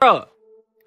Bro,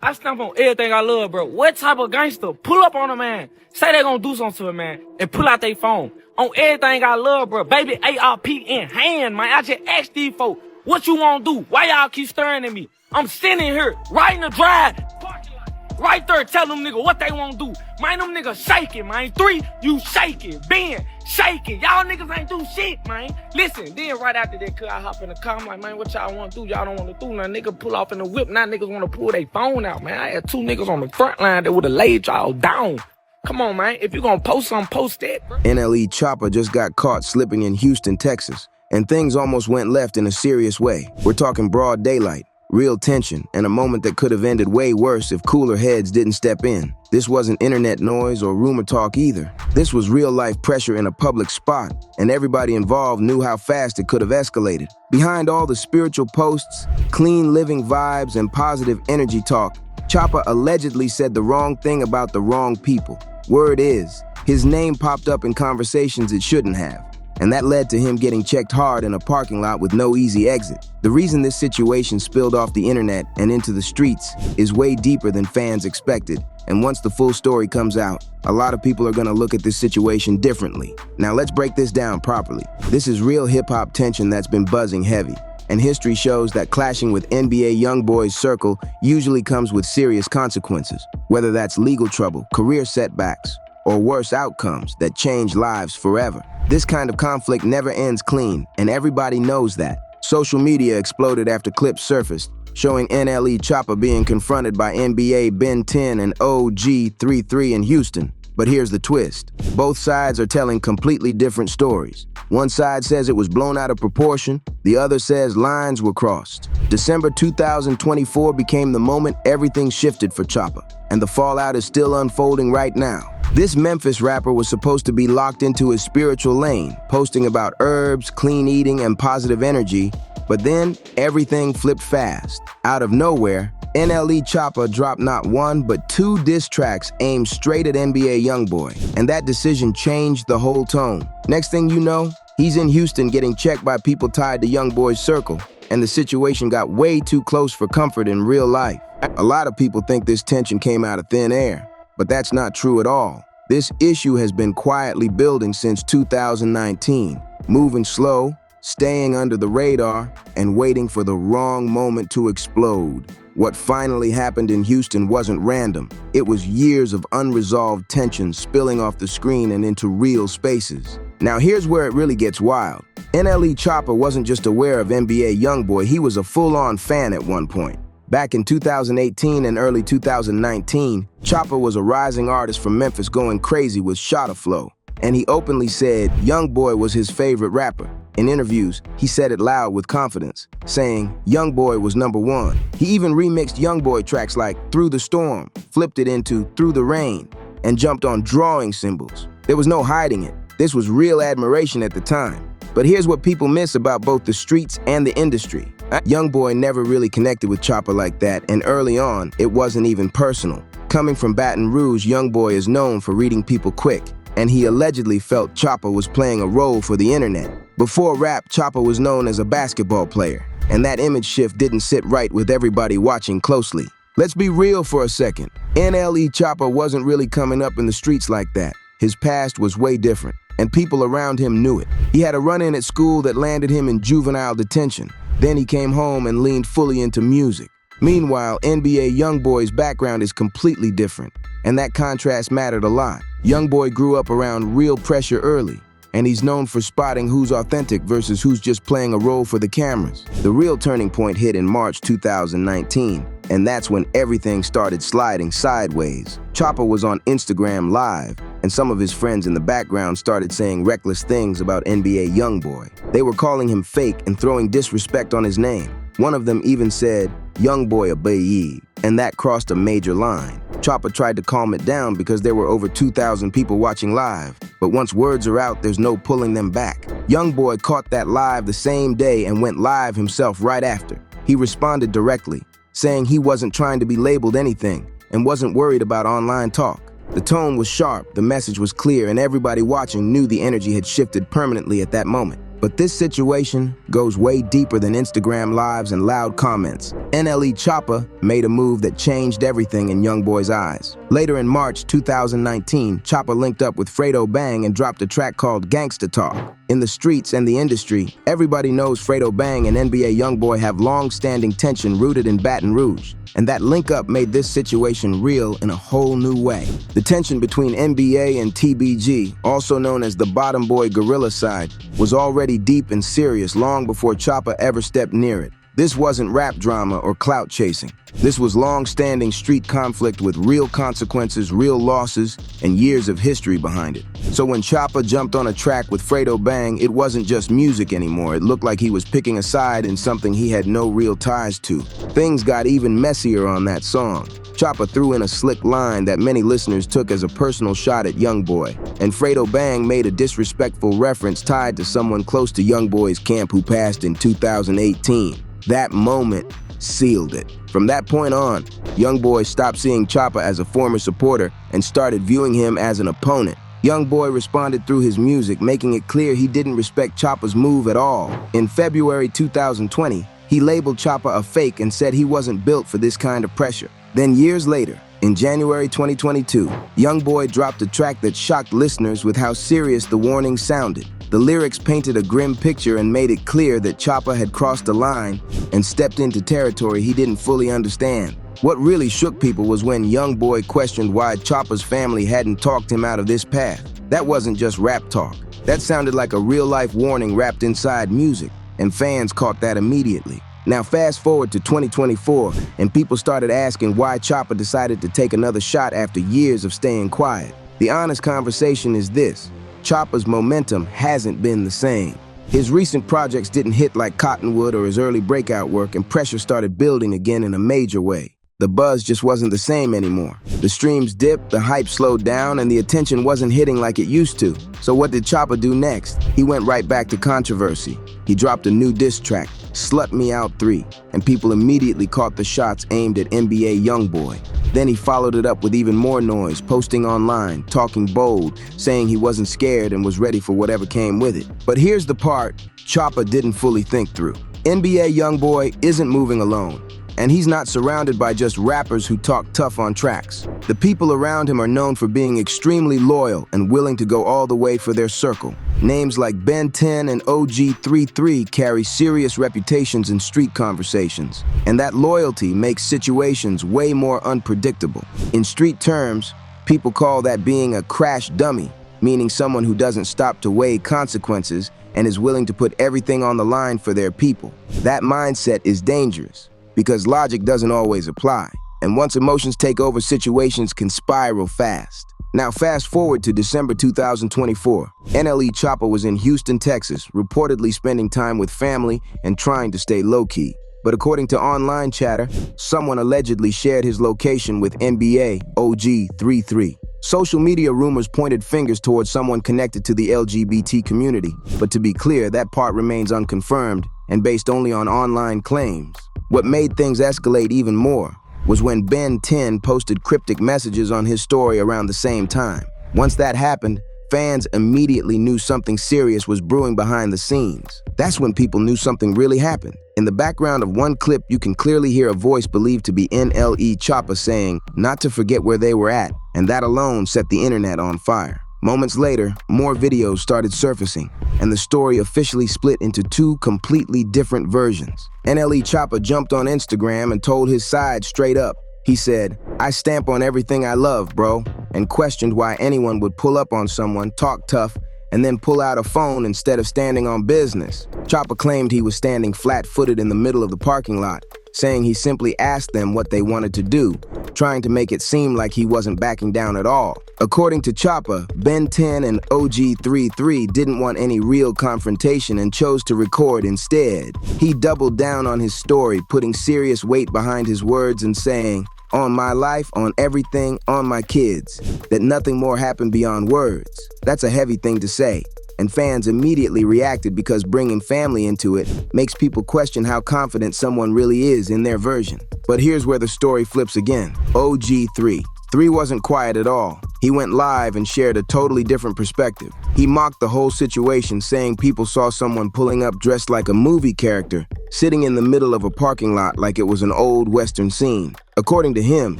I stamp on everything I love, bro. What type of gangster pull up on a man, say they gonna do something to a man, and pull out their phone on everything I love, bro? Baby, ARP in hand, man. I just asked these folks, what you wanna do? Why y'all keep staring at me? I'm sitting here, right in the drive, parking lot, right there, tell them niggas what they wanna do. Man, them niggas shaking, man. 3, you shaking. Ben, shaking. Y'all niggas ain't do shit, man. Listen, then right after that, cause I hop in the car, I'm like, man, what y'all wanna do? Y'all don't wanna do nothing. Nigga pull off in the whip, now niggas wanna pull their phone out, man. I had 2 niggas on the front line that would've laid y'all down. Come on, man. If you gonna post something, post that, bro. NLE Choppa just got caught slipping in Houston, Texas, and things almost went left in a serious way. We're talking broad daylight, real tension, and a moment that could have ended way worse if cooler heads didn't step in. This wasn't internet noise or rumor talk either. This was real-life pressure in a public spot, and everybody involved knew how fast it could have escalated. Behind all the spiritual posts, clean living vibes, and positive energy talk, Choppa allegedly said the wrong thing about the wrong people. Word is, his name popped up in conversations it shouldn't have, and that led to him getting checked hard in a parking lot with no easy exit. The reason this situation spilled off the internet and into the streets is way deeper than fans expected, and once the full story comes out, a lot of people are gonna look at this situation differently. Now let's break this down properly. This is real hip-hop tension that's been buzzing heavy, and history shows that clashing with NBA YoungBoy's circle usually comes with serious consequences, whether that's legal trouble, career setbacks, or worse outcomes that change lives forever. This kind of conflict never ends clean, and everybody knows that. Social media exploded after clips surfaced, showing NLE Choppa being confronted by NBA Ben 10 and OG33 in Houston. But here's the twist. Both sides are telling completely different stories. One side says it was blown out of proportion, the other says lines were crossed. December 2024 became the moment everything shifted for Choppa, and the fallout is still unfolding right now. This Memphis rapper was supposed to be locked into his spiritual lane, posting about herbs, clean eating, and positive energy, but then everything flipped fast. Out of nowhere, NLE Choppa dropped not 1 but 2 diss tracks aimed straight at NBA YoungBoy, and that decision changed the whole tone. Next thing you know, he's in Houston getting checked by people tied to YoungBoy's circle, and the situation got way too close for comfort in real life. A lot of people think this tension came out of thin air, but that's not true at all. This issue has been quietly building since 2019, moving slow, staying under the radar, and waiting for the wrong moment to explode. What finally happened in Houston wasn't random. It was years of unresolved tension spilling off the screen and into real spaces. Now here's where it really gets wild. NLE Choppa wasn't just aware of NBA YoungBoy, he was a full-on fan at one point. Back in 2018 and early 2019, Choppa was a rising artist from Memphis going crazy with Shotta Flow, and he openly said YoungBoy was his favorite rapper. In interviews, he said it loud with confidence, saying YoungBoy was #1. He even remixed YoungBoy tracks like Through the Storm, flipped it into Through the Rain, and jumped on drawing symbols. There was no hiding it. This was real admiration at the time. But here's what people miss about both the streets and the industry. YoungBoy never really connected with Choppa like that, and early on, it wasn't even personal. Coming from Baton Rouge, YoungBoy is known for reading people quick, and he allegedly felt Choppa was playing a role for the internet. Before rap, Choppa was known as a basketball player, and that image shift didn't sit right with everybody watching closely. Let's be real for a second. NLE Choppa wasn't really coming up in the streets like that. His past was way different, and people around him knew it. He had a run-in at school that landed him in juvenile detention. Then he came home and leaned fully into music. Meanwhile, NBA YoungBoy's background is completely different, and that contrast mattered a lot. YoungBoy grew up around real pressure early, and he's known for spotting who's authentic versus who's just playing a role for the cameras. The real turning point hit in March 2019, and that's when everything started sliding sideways. Choppa was on Instagram Live, and some of his friends in the background started saying reckless things about NBA YoungBoy. They were calling him fake and throwing disrespect on his name. One of them even said, "YoungBoy a baye," and that crossed a major line. Choppa tried to calm it down because there were over 2,000 people watching live, but once words are out, there's no pulling them back. YoungBoy caught that live the same day and went live himself right after. He responded directly, saying he wasn't trying to be labeled anything and wasn't worried about online talk. The tone was sharp, the message was clear, and everybody watching knew the energy had shifted permanently at that moment. But this situation goes way deeper than Instagram lives and loud comments. NLE Choppa made a move that changed everything in YoungBoy's eyes. Later in March 2019, Choppa linked up with Fredo Bang and dropped a track called Gangsta Talk. In the streets and the industry, everybody knows Fredo Bang and NBA YoungBoy have long-standing tension rooted in Baton Rouge. And that link-up made this situation real in a whole new way. The tension between NBA and TBG, also known as the Bottom Boy Gorilla Side, was already deep and serious long before Choppa ever stepped near it. This wasn't rap drama or clout chasing. This was long-standing street conflict with real consequences, real losses, and years of history behind it. So when Choppa jumped on a track with Fredo Bang, it wasn't just music anymore. It looked like he was picking a side in something he had no real ties to. Things got even messier on that song. Choppa threw in a slick line that many listeners took as a personal shot at YoungBoy, and Fredo Bang made a disrespectful reference tied to someone close to YoungBoy's camp who passed in 2018. That moment sealed it. From that point on, YoungBoy stopped seeing Choppa as a former supporter and started viewing him as an opponent. YoungBoy responded through his music, making it clear he didn't respect Choppa's move at all. In February 2020, he labeled Choppa a fake and said he wasn't built for this kind of pressure. Then years later, in January 2022, YoungBoy dropped a track that shocked listeners with how serious the warning sounded. The lyrics painted a grim picture and made it clear that Choppa had crossed the line and stepped into territory he didn't fully understand. What really shook people was when YoungBoy questioned why Choppa's family hadn't talked him out of this path. That wasn't just rap talk. That sounded like a real-life warning wrapped inside music, and fans caught that immediately. Now fast forward to 2024, and people started asking why Choppa decided to take another shot after years of staying quiet. The honest conversation is this: Choppa's momentum hasn't been the same. His recent projects didn't hit like Cottonwood or his early breakout work, and pressure started building again in a major way. The buzz just wasn't the same anymore. The streams dipped, the hype slowed down, and the attention wasn't hitting like it used to. So what did Choppa do next? He went right back to controversy. He dropped a new diss track, Slut Me Out 3, and people immediately caught the shots aimed at NBA YoungBoy. Then he followed it up with even more noise, posting online, talking bold, saying he wasn't scared and was ready for whatever came with it. But here's the part Choppa didn't fully think through. NBA YoungBoy isn't moving alone. And he's not surrounded by just rappers who talk tough on tracks. The people around him are known for being extremely loyal and willing to go all the way for their circle. Names like Ben 10 and OG33 carry serious reputations in street conversations. And that loyalty makes situations way more unpredictable. In street terms, people call that being a crash dummy, meaning someone who doesn't stop to weigh consequences and is willing to put everything on the line for their people. That mindset is dangerous, because logic doesn't always apply. And once emotions take over, situations can spiral fast. Now fast forward to December 2024. NLE Choppa was in Houston, Texas, reportedly spending time with family and trying to stay low-key. But according to online chatter, someone allegedly shared his location with NBA OG33. Social media rumors pointed fingers towards someone connected to the LGBT community. But to be clear, that part remains unconfirmed and based only on online claims. What made things escalate even more was when Ben 10 posted cryptic messages on his story around the same time. Once that happened, fans immediately knew something serious was brewing behind the scenes. That's when people knew something really happened. In the background of one clip, you can clearly hear a voice believed to be NLE Choppa saying, "Not to forget where they were at," and that alone set the internet on fire. Moments later, more videos started surfacing, and the story officially split into two completely different versions. NLE Choppa jumped on Instagram and told his side straight up. He said, "I stamp on everything I love, bro," and questioned why anyone would pull up on someone, talk tough, and then pull out a phone instead of standing on business. Choppa claimed he was standing flat-footed in the middle of the parking lot, saying he simply asked them what they wanted to do, trying to make it seem like he wasn't backing down at all. According to Choppa, Ben 10 and OG33 didn't want any real confrontation and chose to record instead. He doubled down on his story, putting serious weight behind his words and saying, "On my life, on everything, on my kids," that nothing more happened beyond words. That's a heavy thing to say, and fans immediately reacted because bringing family into it makes people question how confident someone really is in their version. But here's where the story flips again. OG3 wasn't quiet at all. He went live and shared a totally different perspective. He mocked the whole situation, saying people saw someone pulling up dressed like a movie character, sitting in the middle of a parking lot like it was an old Western scene. According to him,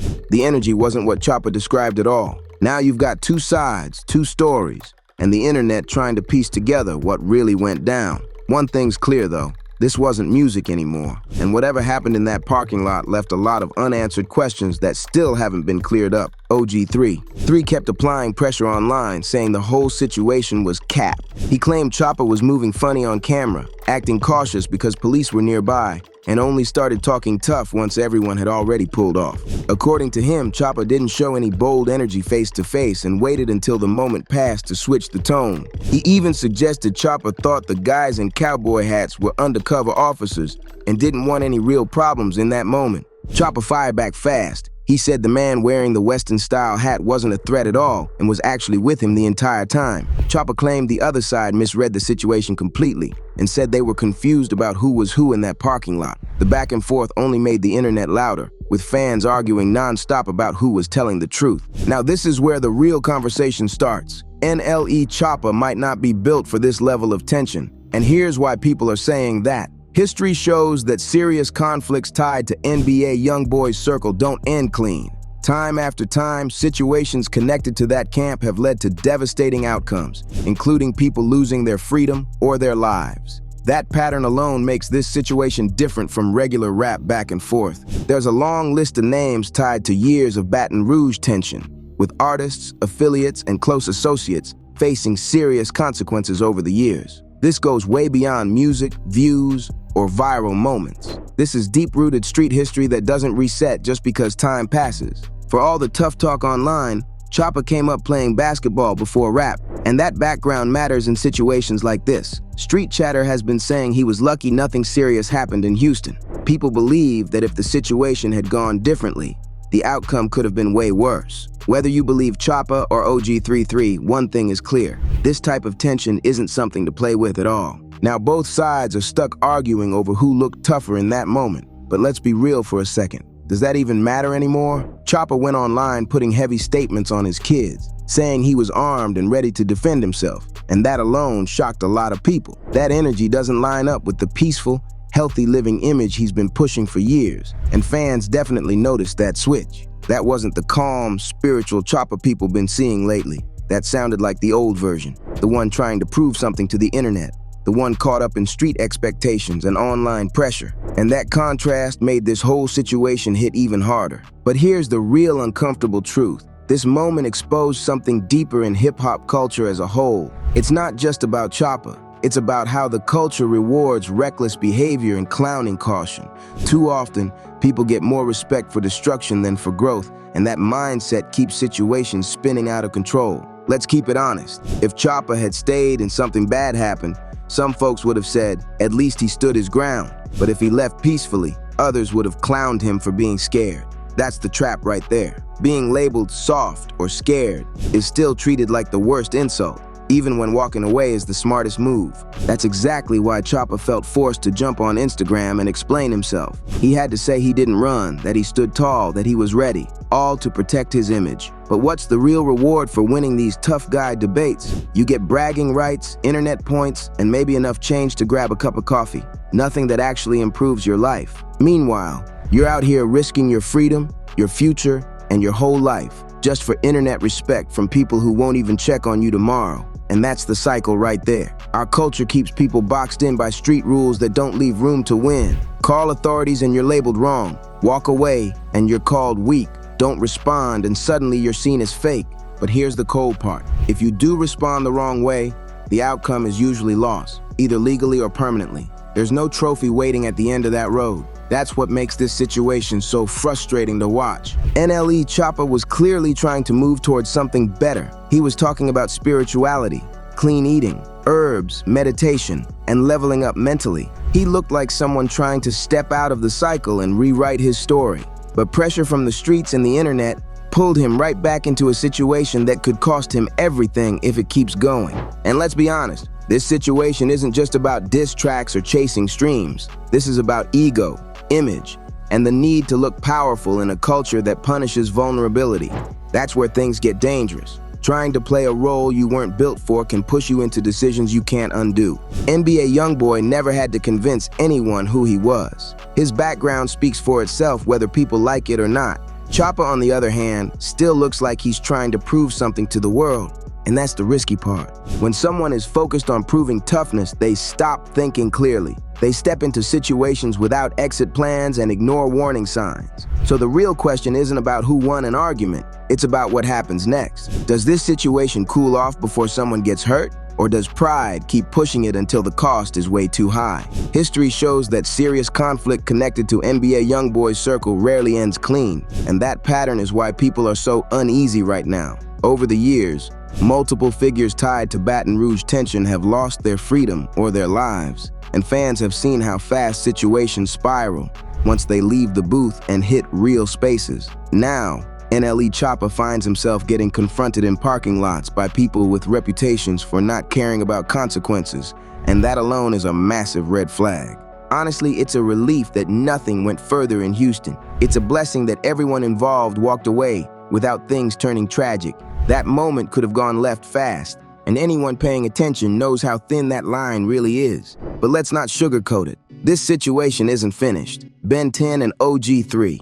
the energy wasn't what Choppa described at all. Now you've got two sides, two stories, and the internet trying to piece together what really went down. One thing's clear though, this wasn't music anymore, and whatever happened in that parking lot left a lot of unanswered questions that still haven't been cleared up. OG3 kept applying pressure online, saying the whole situation was cap. He claimed Choppa was moving funny on camera, acting cautious because police were nearby, and only started talking tough once everyone had already pulled off. According to him, Choppa didn't show any bold energy face to face and waited until the moment passed to switch the tone. He even suggested Choppa thought the guys in cowboy hats were undercover officers and didn't want any real problems in that moment. Choppa fired back fast. He said the man wearing the Western-style hat wasn't a threat at all and was actually with him the entire time. Choppa claimed the other side misread the situation completely and said they were confused about who was who in that parking lot. The back and forth only made the internet louder, with fans arguing non-stop about who was telling the truth. Now this is where the real conversation starts. NLE Choppa might not be built for this level of tension, and here's why people are saying that. History shows that serious conflicts tied to NBA YoungBoy's circle don't end clean. Time after time, situations connected to that camp have led to devastating outcomes, including people losing their freedom or their lives. That pattern alone makes this situation different from regular rap back and forth. There's a long list of names tied to years of Baton Rouge tension, with artists, affiliates, and close associates facing serious consequences over the years. This goes way beyond music, views, or viral moments. This is deep-rooted street history that doesn't reset just because time passes. For all the tough talk online, Choppa came up playing basketball before rap, and that background matters in situations like this. Street chatter has been saying he was lucky nothing serious happened in Houston. People believe that if the situation had gone differently, the outcome could have been way worse. Whether you believe Choppa or OG33, one thing is clear. This type of tension isn't something to play with at all. Now both sides are stuck arguing over who looked tougher in that moment. But let's be real for a second. Does that even matter anymore? Choppa went online putting heavy statements on his kids, saying he was armed and ready to defend himself. And that alone shocked a lot of people. That energy doesn't line up with the peaceful, healthy living image he's been pushing for years. And fans definitely noticed that switch. That wasn't the calm, spiritual Choppa people been seeing lately. That sounded like the old version, the one trying to prove something to the internet, the one caught up in street expectations and online pressure. And that contrast made this whole situation hit even harder. But here's the real uncomfortable truth. This moment exposed something deeper in hip-hop culture as a whole. It's not just about Choppa. It's about how the culture rewards reckless behavior and clowning caution. Too often, people get more respect for destruction than for growth, and that mindset keeps situations spinning out of control. Let's keep it honest. If Choppa had stayed and something bad happened, some folks would have said, at least he stood his ground. But if he left peacefully, others would have clowned him for being scared. That's the trap right there. Being labeled soft or scared is still treated like the worst insult, even when walking away is the smartest move. That's exactly why Choppa felt forced to jump on Instagram and explain himself. He had to say he didn't run, that he stood tall, that he was ready, all to protect his image. But what's the real reward for winning these tough guy debates? You get bragging rights, internet points, and maybe enough change to grab a cup of coffee. Nothing that actually improves your life. Meanwhile, you're out here risking your freedom, your future, and your whole life just for internet respect from people who won't even check on you tomorrow. And that's the cycle right there. Our culture keeps people boxed in by street rules that don't leave room to win. Call authorities and you're labeled wrong. Walk away and you're called weak. Don't respond and suddenly you're seen as fake. But here's the cold part. If you do respond the wrong way, the outcome is usually loss, either legally or permanently. There's no trophy waiting at the end of that road. That's what makes this situation so frustrating to watch. NLE Choppa was clearly trying to move towards something better. He was talking about spirituality, clean eating, herbs, meditation, and leveling up mentally. He looked like someone trying to step out of the cycle and rewrite his story. But pressure from the streets and the internet pulled him right back into a situation that could cost him everything if it keeps going. And let's be honest, this situation isn't just about diss tracks or chasing streams. This is about ego, image, and the need to look powerful in a culture that punishes vulnerability. That's where things get dangerous. Trying to play a role you weren't built for can push you into decisions you can't undo. NBA YoungBoy never had to convince anyone who he was. His background speaks for itself whether people like it or not. Choppa, on the other hand, still looks like he's trying to prove something to the world. And that's the risky part. When someone is focused on proving toughness, they stop thinking clearly. They step into situations without exit plans and ignore warning signs. So the real question isn't about who won an argument, it's about what happens next. Does this situation cool off before someone gets hurt? Or does pride keep pushing it until the cost is way too high? History shows that serious conflict connected to NBA YoungBoy's circle rarely ends clean, and that pattern is why people are so uneasy right now. Over the years, multiple figures tied to Baton Rouge tension have lost their freedom or their lives, and fans have seen how fast situations spiral once they leave the booth and hit real spaces. Now, NLE Choppa finds himself getting confronted in parking lots by people with reputations for not caring about consequences, and that alone is a massive red flag. Honestly, it's a relief that nothing went further in Houston. It's a blessing that everyone involved walked away without things turning tragic. That moment could have gone left fast, and anyone paying attention knows how thin that line really is. But let's not sugarcoat it. This situation isn't finished. Ben 10 and OG 3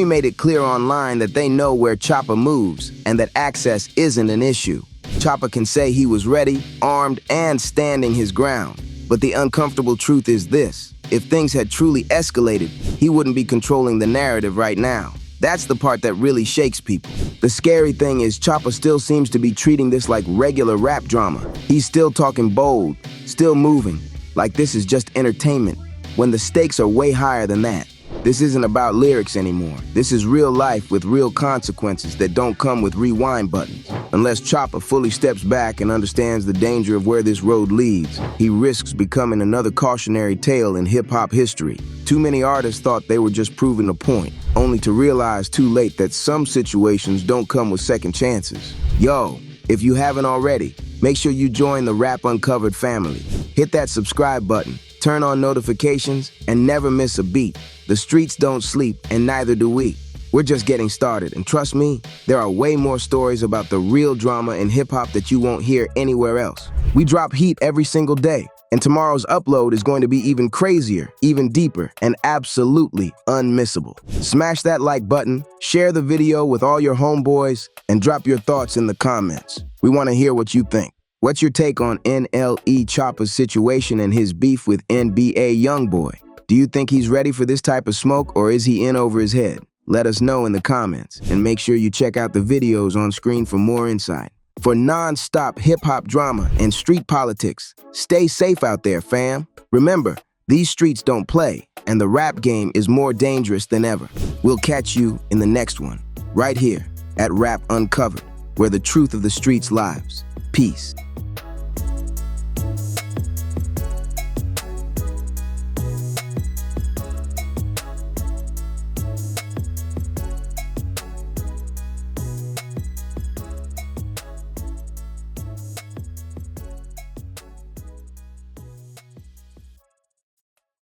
made it clear online that they know where Choppa moves and that access isn't an issue. Choppa can say he was ready, armed, and standing his ground. But the uncomfortable truth is this: if things had truly escalated, he wouldn't be controlling the narrative right now. That's the part that really shakes people. The scary thing is Choppa still seems to be treating this like regular rap drama. He's still talking bold, still moving, like this is just entertainment, when the stakes are way higher than that. This isn't about lyrics anymore. This is real life with real consequences that don't come with rewind buttons. Unless Choppa fully steps back and understands the danger of where this road leads, he risks becoming another cautionary tale in hip-hop history. Too many artists thought they were just proving a point, only to realize too late that some situations don't come with second chances. Yo, if you haven't already, make sure you join the Rap Uncovered family. Hit that subscribe button, turn on notifications, and never miss a beat. The streets don't sleep, and neither do we. We're just getting started, and trust me, there are way more stories about the real drama in hip-hop that you won't hear anywhere else. We drop heat every single day, and tomorrow's upload is going to be even crazier, even deeper, and absolutely unmissable. Smash that like button, share the video with all your homeboys, and drop your thoughts in the comments. We want to hear what you think. What's your take on NLE Choppa's situation and his beef with NBA YoungBoy? Do you think he's ready for this type of smoke, or is he in over his head? Let us know in the comments, and make sure you check out the videos on screen for more insight. For non-stop hip-hop drama and street politics, stay safe out there, fam. Remember, these streets don't play, and the rap game is more dangerous than ever. We'll catch you in the next one, right here at Rap Uncovered, where the truth of the streets lives. Peace.